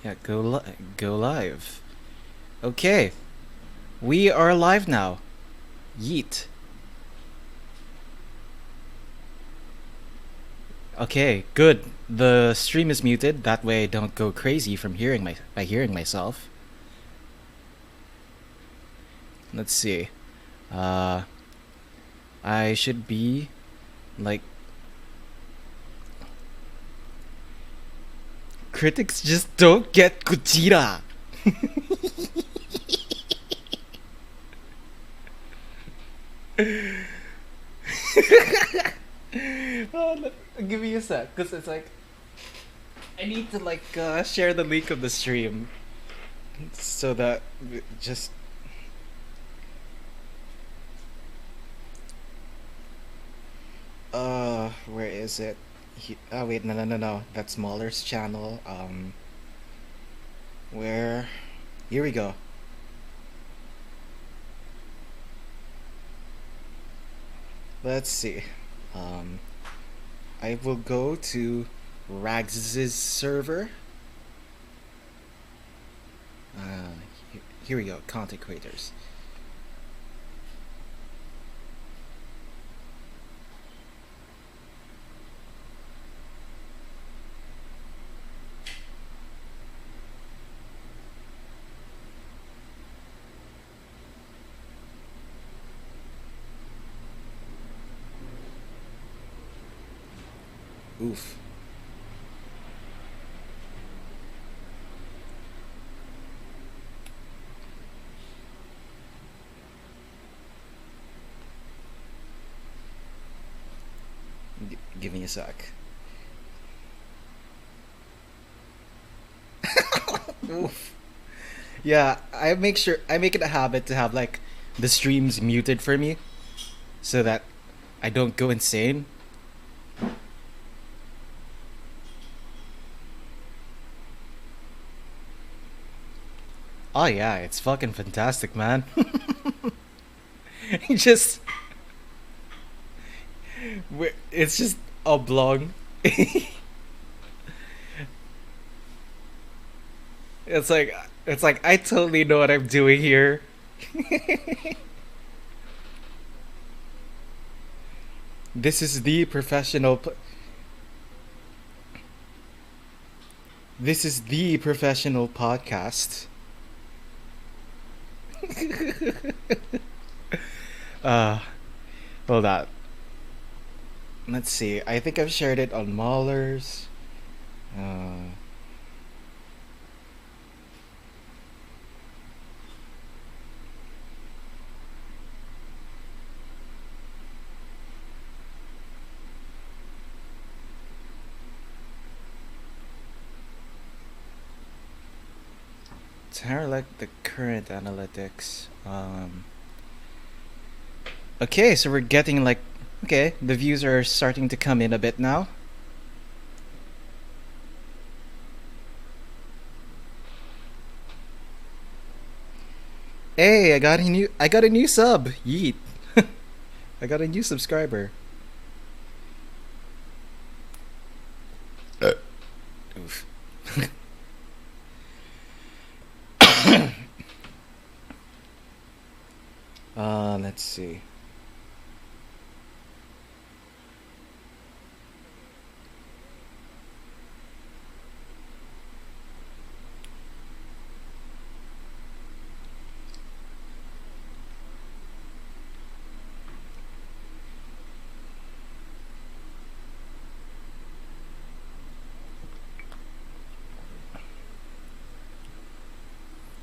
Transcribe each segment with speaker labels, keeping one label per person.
Speaker 1: Yeah, go live. Okay, we are live now. Yeet. Okay, good. The stream is muted. That way I don't go crazy from hearing myself. Let's see. Uh, I should be like critics just don't get Gojirra. Give me a sec, cause it's like I need to share the link of the stream so that just where is it? Oh wait, no, that's Mahler's channel. Where? Here we go. Let's see. I will go to Rags's server. Here we go, content creators. Oof. Give me a sec. Oof. Yeah, I make it a habit to have like the streams muted for me so that I don't go insane. Oh yeah, it's fucking fantastic, man. just it's just oblong. It's like I totally know what I'm doing here. This is the professional. This is the professional podcast. uh, hold on. Let's see. I think I've shared it on Mahler's. It's kind of like the current analytics. Okay, so we're getting like, okay, the views are starting to come in a bit now. Hey, I got a new sub. Yeet. I got a new subscriber. Oof. Let's see.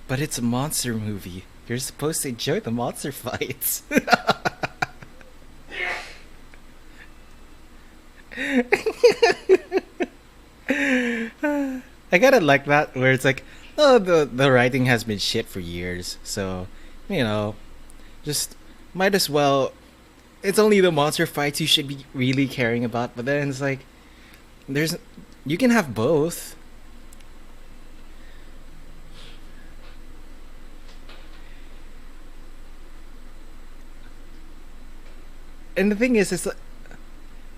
Speaker 1: But it's a monster movie. You're supposed to enjoy the monster fights. I gotta like that where it's like, oh, the writing has been shit for years, so you know, just might as well. It's only the monster fights you should be really caring about, but then it's like, you can have both. And the thing is,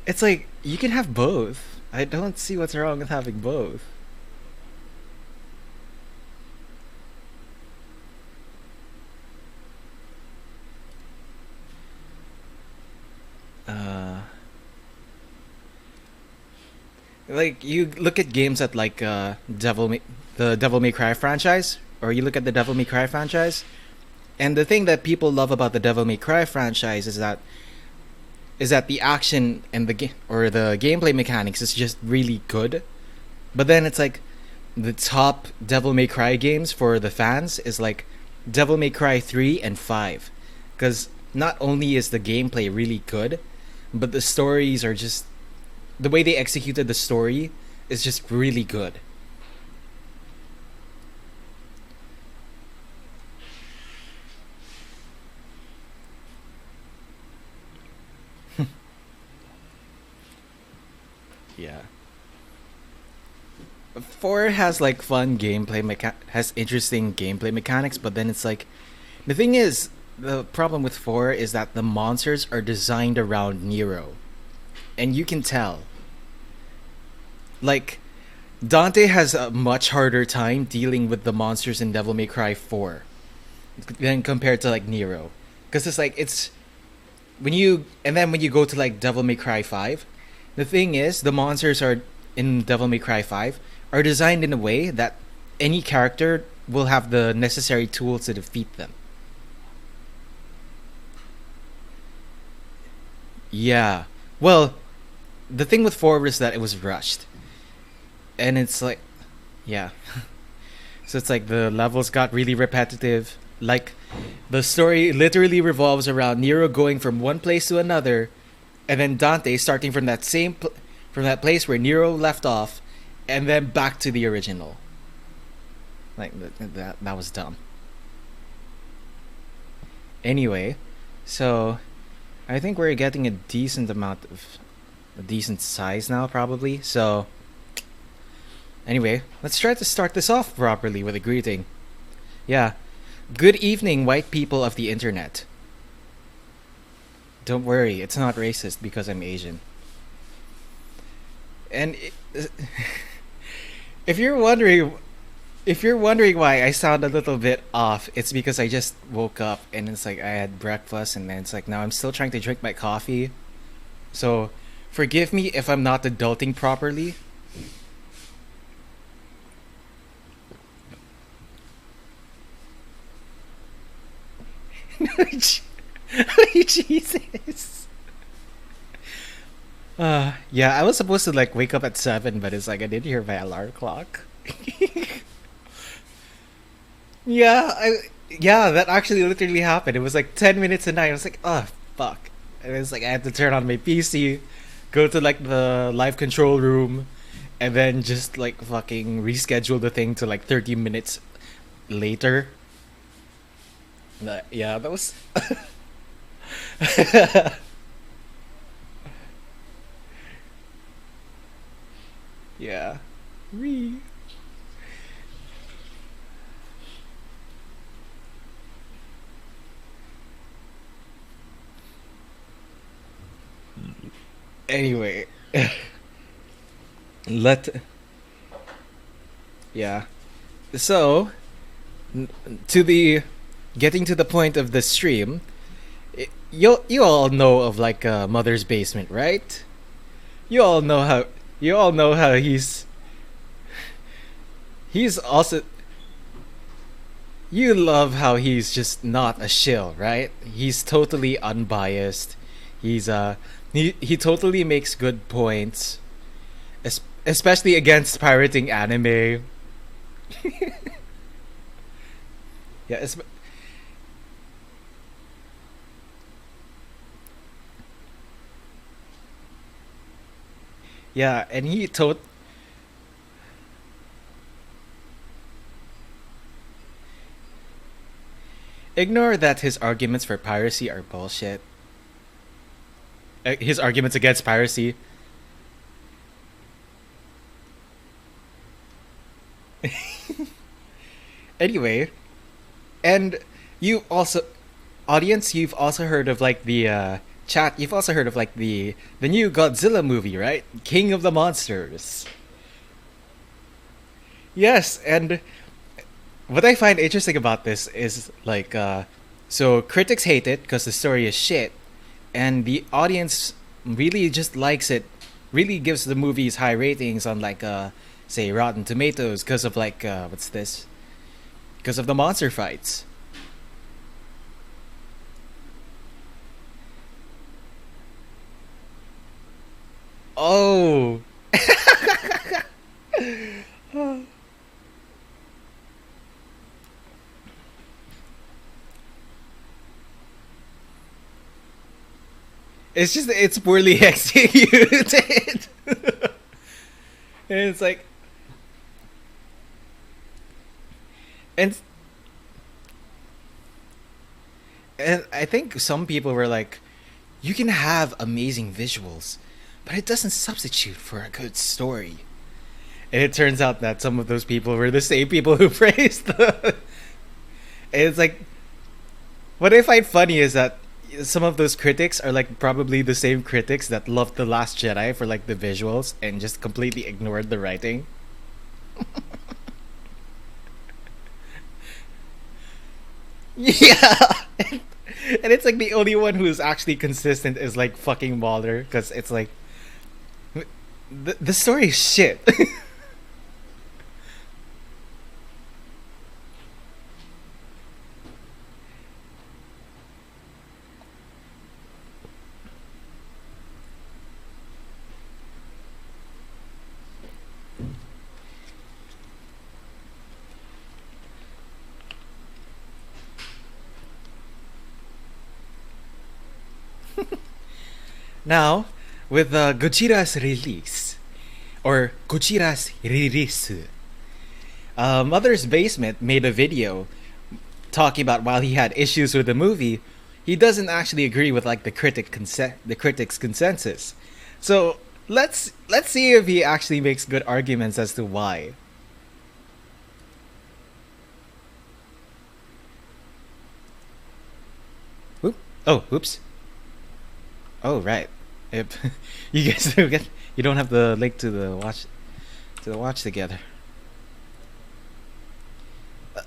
Speaker 1: it's like you can have both. I don't see what's wrong with having both. Like you look at games at like the Devil May Cry franchise, or you look at the Devil May Cry franchise, and the thing that people love about the Devil May Cry franchise is that the action and the gameplay mechanics is just really good. But then it's like the top Devil May Cry games for the fans is like Devil May Cry 3 and 5, because not only is the gameplay really good, but the stories are just the way they executed the story is just really good. Yeah. 4 has like fun has interesting gameplay mechanics, but then it's like the thing is the problem with 4 is that the monsters are designed around Nero. And you can tell. Like Dante has a much harder time dealing with the monsters in Devil May Cry 4 than compared to like Nero. Cuz it's like it's when you go to like Devil May Cry 5, the thing is the monsters are in Devil May Cry 5 are designed in a way that any character will have the necessary tools to defeat them. Yeah. Well, the thing with 4 is that it was rushed. And it's like yeah. So it's like the levels got really repetitive. Like the story literally revolves around Nero going from one place to another, and then Dante starting from from that place where Nero left off, and then back to the original. Like that was dumb. Anyway, so I think we're getting a decent size now, probably. So anyway, let's try to start this off properly with a greeting. Yeah. Good evening, white people of the internet. Don't worry, it's not racist because I'm Asian. And if you're wondering why I sound a little bit off, it's because I just woke up and it's like I had breakfast and then it's like now I'm still trying to drink my coffee. So forgive me if I'm not adulting properly. Jesus. Yeah, I was supposed to like wake up at 7, but it's like I didn't hear my alarm clock. Yeah, that actually literally happened. It was like 10 minutes to 9. I was like, oh fuck. And it's like I had to turn on my PC, go to like the live control room, and then just like fucking reschedule the thing to like 30 minutes later. Yeah, that was yeah. Re. Anyway, let yeah. So, n- to the getting to the point of the stream, you all know of like Mother's Basement, right? You all know how he's also you love how he's just not a shill, right? He's totally unbiased. He totally makes good points, especially against pirating anime. Yeah, yeah, and ignore that his arguments for piracy are bullshit. His arguments against piracy. Anyway, and you also, audience, you've also heard of like the chat. You've also heard of like the new Godzilla movie, right? King of the Monsters. Yes, and what I find interesting about this is like, so critics hate it because the story is shit, and the audience really just likes it really gives the movies high ratings on like say Rotten Tomatoes because of like what's this? Because of the monster fights. Oh. It's just it's poorly executed. And it's like and and I think some people were like, you can have amazing visuals, but it doesn't substitute for a good story. And it turns out that some of those people were the same people who praised the. And it's like, what I find funny is that some of those critics are like probably the same critics that loved The Last Jedi for like the visuals and just completely ignored the writing. Yeah. And it's like the only one who's actually consistent is like fucking Waller because it's like the story is shit. Now, with Gojirra's release, or Gojirra's release, Mother's Basement made a video talking about while he had issues with the movie, he doesn't actually agree with like the critics' consensus. So let's see if he actually makes good arguments as to why. Oop. Oh, oops. Oh, right. Yep. You guys don't get. You don't have the link to the watch together.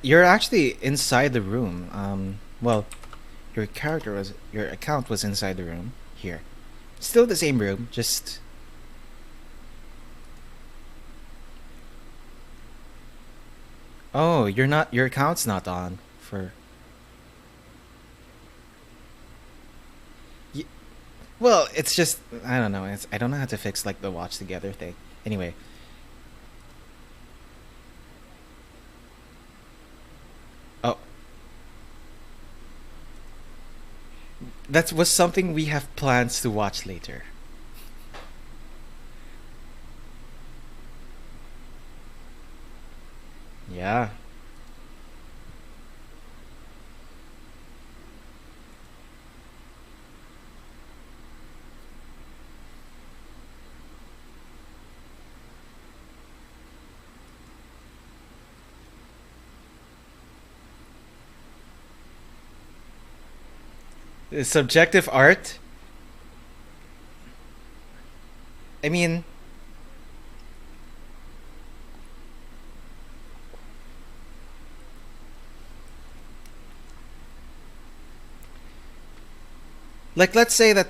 Speaker 1: You're actually inside the room. Well, your account was inside the room. Here, still the same room. Just oh, you're not. Your account's not on for. y- Well, it's just I don't know. I don't know how to fix like the watch together thing. Anyway, oh, that was something we have plans to watch later. Yeah. Subjective art. I mean, like let's say that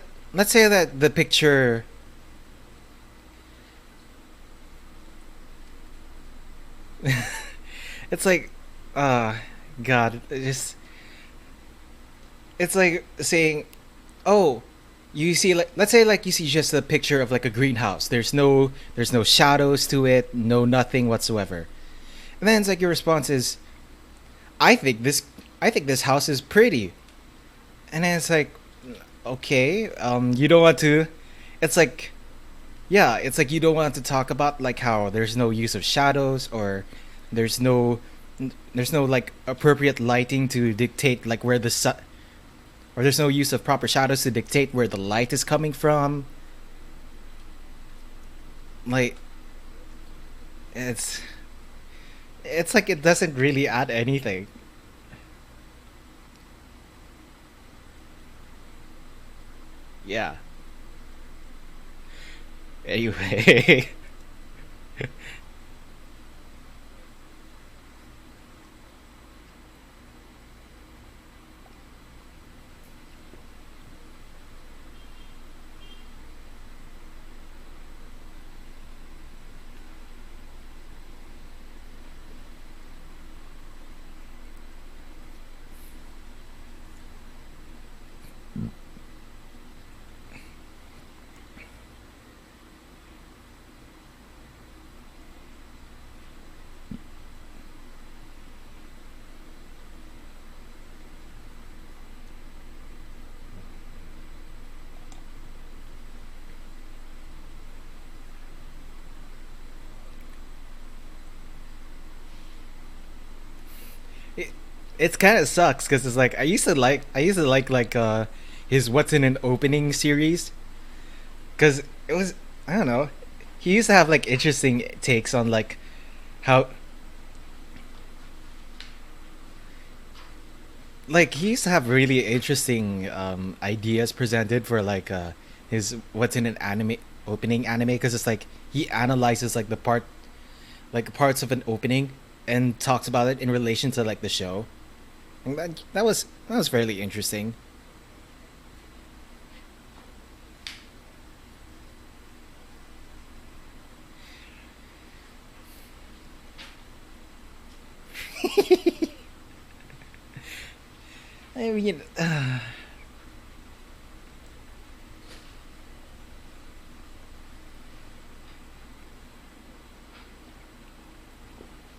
Speaker 1: the picture. It's like, uh, God, it's like saying, oh, you see like let's say like you see just a picture of like a greenhouse. There's no shadows to it, no nothing whatsoever. And then it's like your response is, I think this I think this house is pretty. And then it's like, okay, you don't want to. It's like yeah, it's like you don't want to talk about like how there's no use of shadows or there's no there's no like appropriate lighting to dictate like where the sun or there's no use of proper shadows to dictate where the light is coming from. Like it's it's like it doesn't really add anything. Yeah. Anyway. it, it's kind of sucks because it's like I used to like his what's in an opening series because it was I don't know he used to have like interesting takes on like how like he used to have really interesting ideas presented for like his what's in an anime opening anime because it's like he analyzes like the parts of an opening and talks about it in relation to like the show. And that was fairly interesting. I mean,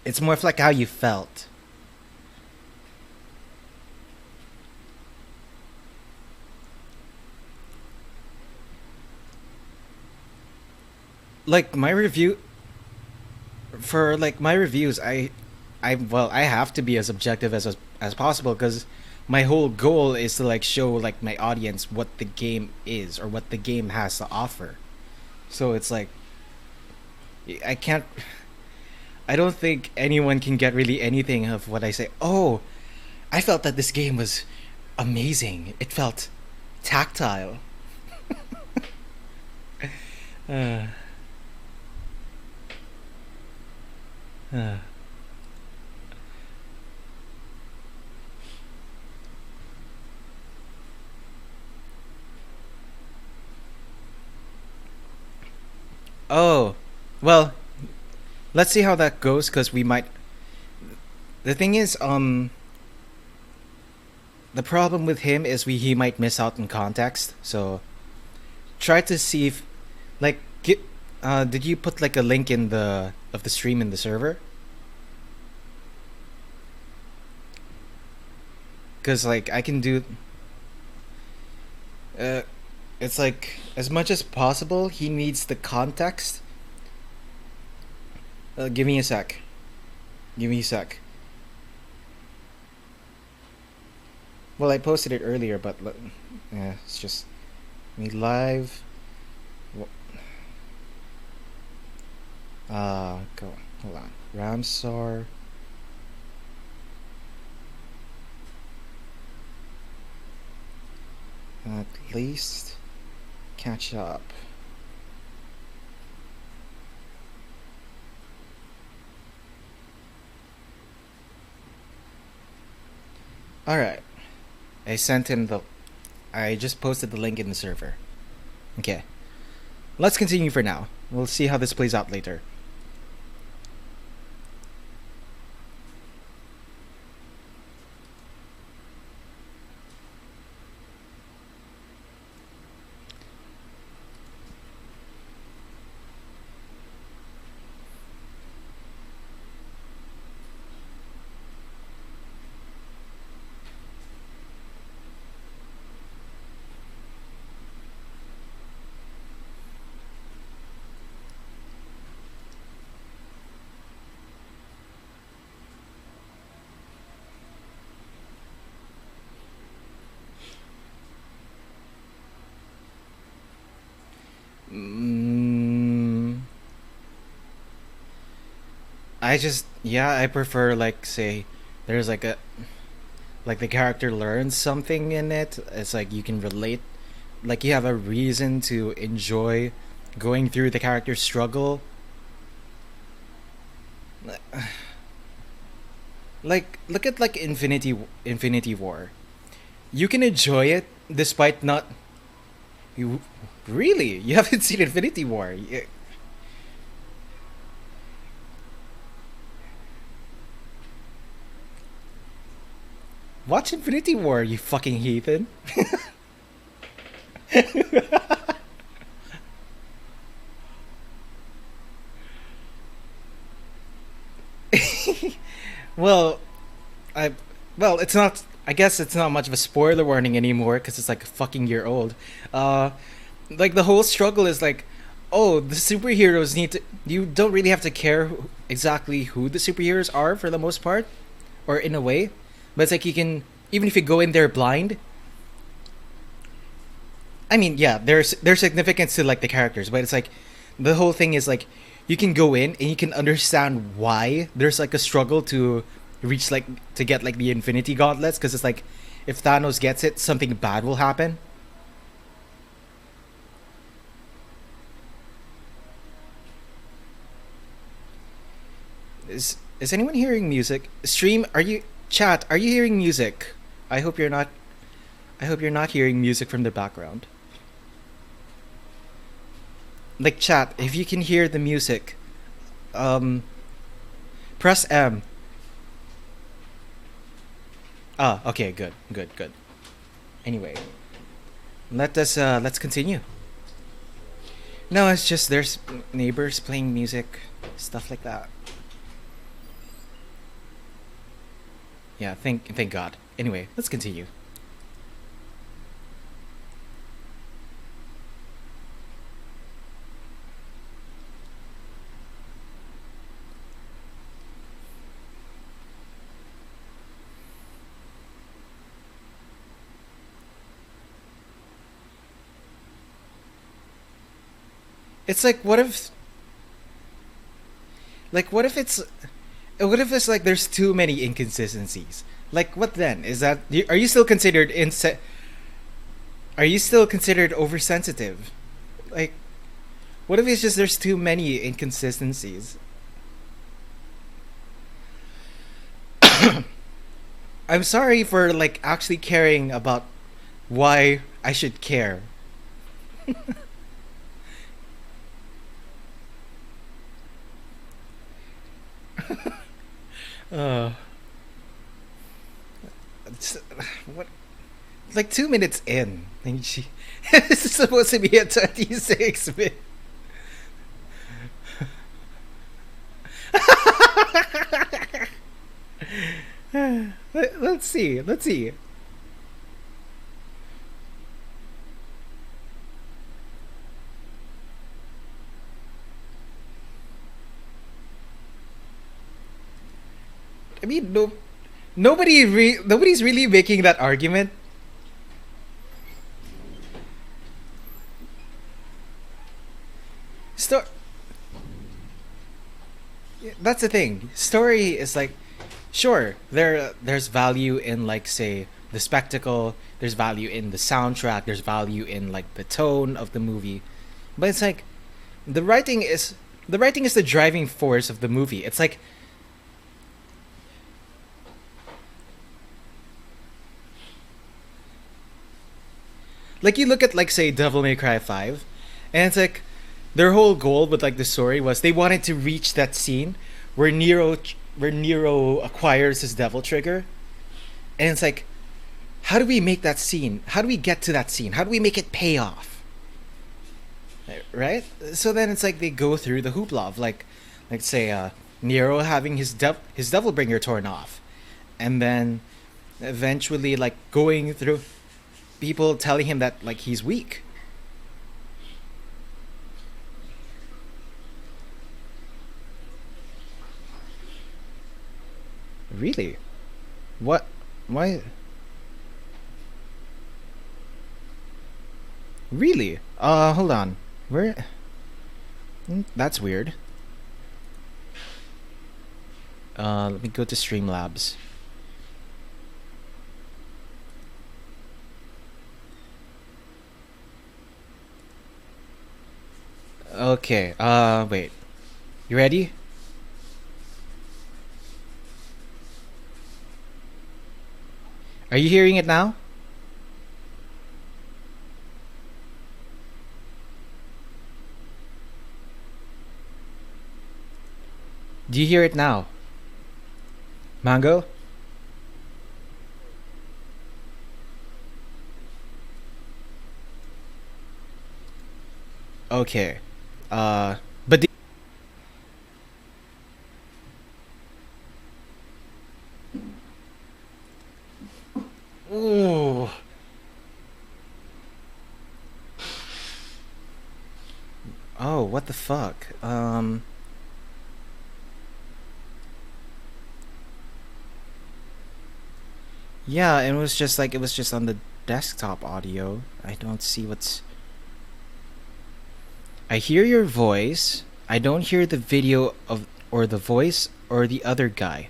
Speaker 1: it's more of like how you felt. Like my review for like my reviews, I have to be as objective as possible because my whole goal is to like show like my audience what the game is or what the game has to offer. So it's like I can't I don't think anyone can get really anything of what I say. Oh, I felt that this game was amazing. It felt tactile. Uh, uh. Oh, well, let's see how that goes because we might. The thing is, the problem with him is he might miss out in context. So try to see if, like, did you put like a link in the of the stream in the server? Because like I can do. Uh, it's like as much as possible. He needs the context. Give me a sec. Give me a sec. Well, I posted it earlier, but yeah, it's just me live. Go. Hold on. Ramsar. At least catch up. All right. I sent him the. I just posted the link in the server. Okay. Let's continue for now. We'll see how this plays out later. Mm, I just yeah, I prefer like say there's like the character learns something in it. It's like you can relate, like you have a reason to enjoy going through the character's struggle. Like look at like Infinity War. You can enjoy it despite not you really you haven't seen Infinity War. Watch Infinity War, you fucking heathen. Well, I well, it's not. I guess it's not much of a spoiler warning anymore because it's like a fucking year old. Uh, like the whole struggle is like, oh, the superheroes need to. You don't really have to care exactly who the superheroes are for the most part, or in a way, but it's like you can, even if you go in there blind. I mean, yeah, there's significance to like the characters, but it's like the whole thing is like you can go in and you can understand why there's like a struggle to reach like to get like the Infinity Gauntlets, because it's like if Thanos gets it, something bad will happen. Is anyone hearing music? Stream, are you chat? Are you hearing music? I hope you're not. I hope you're not hearing music from the background. Like chat, if you can hear the music, um, press M. Ah, okay, good, good, good. Anyway, let's continue. No, it's just there's neighbors playing music, stuff like that. Yeah, thank God. Anyway, let's continue. It's like what if it's like there's too many inconsistencies? Like what then? Is that are you still considered are you still considered oversensitive? Like what if it's just there's too many inconsistencies? I'm sorry for like actually caring about why I should care. Uh, it's, what? Like 2 minutes in, and she. This is supposed to be a 26 minute. Let's see. Let's see. I mean, no, nobody's really making that argument. Sto- that's the thing. Story is like, sure, there's value in like say the spectacle. There's value in the soundtrack. There's value in like the tone of the movie, but it's like the writing is the writing is the driving force of the movie. It's like you look at like say Devil May Cry 5, and it's like their whole goal with like the story was they wanted to reach that scene where Nero acquires his devil trigger, and it's like how do we make that scene? How do we get to that scene? How do we make it pay off? Right? So then it's like they go through the hoopla of like say Nero having his devil bringer torn off, and then eventually like going through people telling him that like he's weak. Really? What? Why? Really? Hold on. Where? That's weird. Let me go to Streamlabs. Okay. Wait. You ready? Are you hearing it now? Do you hear it now? Mango? Okay. But ooh. Oh, what the fuck? Yeah, it was just like it was just on the desktop audio. I don't see what's. I hear your voice. I don't hear the video of or the voice or the other guy.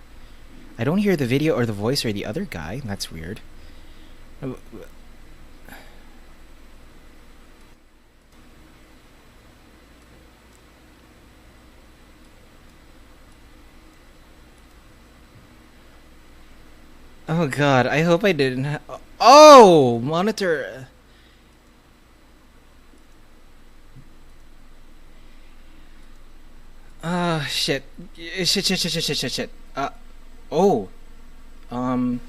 Speaker 1: I don't hear the video or the voice or the other guy. That's weird. Oh god, I hope I didn't oh! Monitor. Shit. Shit. Oh. Um.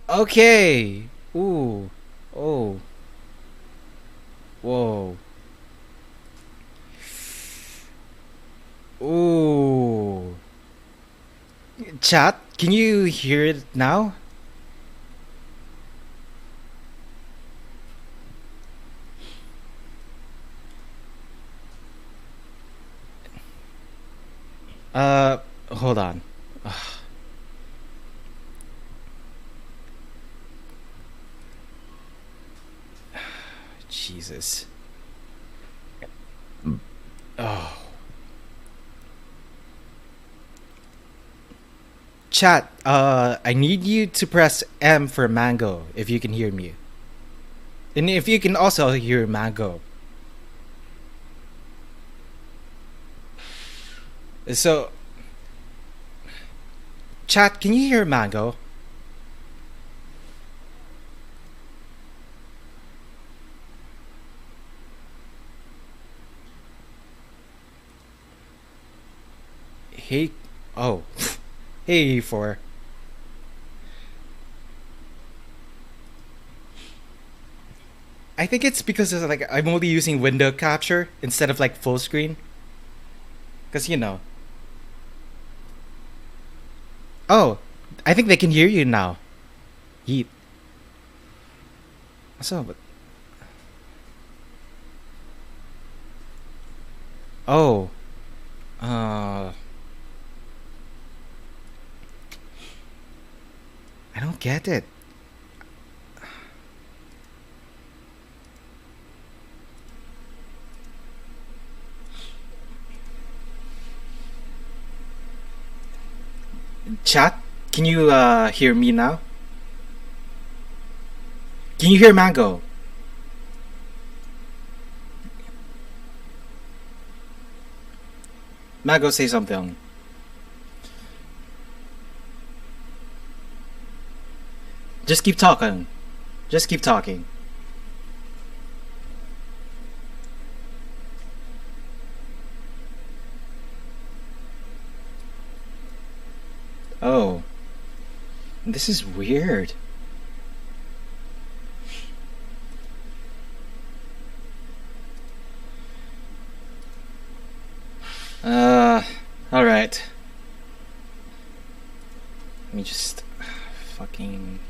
Speaker 1: Okay. Ooh. Oh. Whoa. Ooh. Chat, can you hear it now? Uh, hold on. Ugh, Jesus. Oh. Chat, I need you to press M for mango if you can hear me. And if you can also hear mango. So, chat, can you hear mango? Hey, oh. Hey, four. I think it's because it's like I'm only using window capture instead of like full screen. Cause you know. Oh, I think they can hear you now. Yeet. So, but oh, uh, I don't get it. Chat, can you hear me now? Can you hear Mango? Mango, say something. Just keep talking. Just keep talking. Oh, this is weird. All right. Let me just fucking